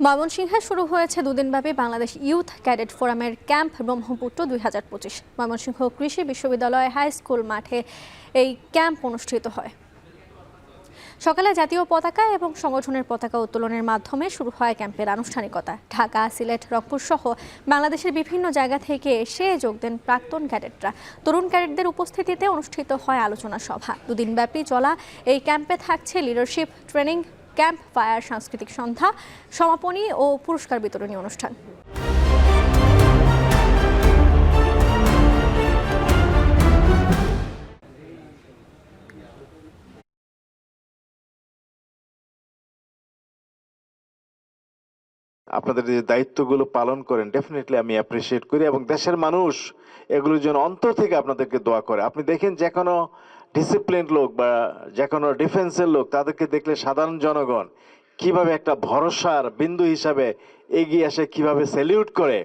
ময়মনসিংহে শুরু হয়েছে দুদিনব্যাপী বাংলাদেশ ইউথ ক্যাডেট ফোরামের ক্যাম্প ব্রহ্মপুত্র ২০২৫। ময়মনসিংহ কৃষি বিশ্ববিদ্যালয় হাই স্কুল মাঠে এই ক্যাম্প অনুষ্ঠিত হয়। সকালে জাতীয় পতাকা এবং সংগঠনের পতাকা উত্তোলনের মাধ্যমে শুরু হয় ক্যাম্পের আনুষ্ঠানিকতা। ঢাকা, সিলেট, রংপুর সহ বাংলাদেশের বিভিন্ন জায়গা থেকে এসে যোগ দেন প্রাক্তন ক্যাডেটরা। তরুণ ক্যাডেটদের উপস্থিতিতে অনুষ্ঠিত হয় আলোচনা সভা। দুদিনব্যাপী চলা এই ক্যাম্পে থাকছে লিডারশিপ ট্রেনিং ক্যাম্প, ফায়ার, সাংস্কৃতিক সন্ধ্যা, সমাপনী ও পুরস্কার বিতরণী অনুষ্ঠান। আপনাদের যে দায়িত্বগুলো পালন করেন ডেফিনেটলি আমি অ্যাপ্রিসিয়েট করি, এবং দেশের মানুষ এগুলোর জন্য অন্তর থেকে আপনাদেরকে দোয়া করে। আপনি দেখেন যে কোনো ডিসিপ্লিন লোক বা যে কোনো ডিফেন্সের লোক, তাদেরকে দেখলে সাধারণ জনগণ কিভাবে একটা ভরসার বিন্দু হিসাবে এগিয়ে আসে, কিভাবে স্যালিউট করে।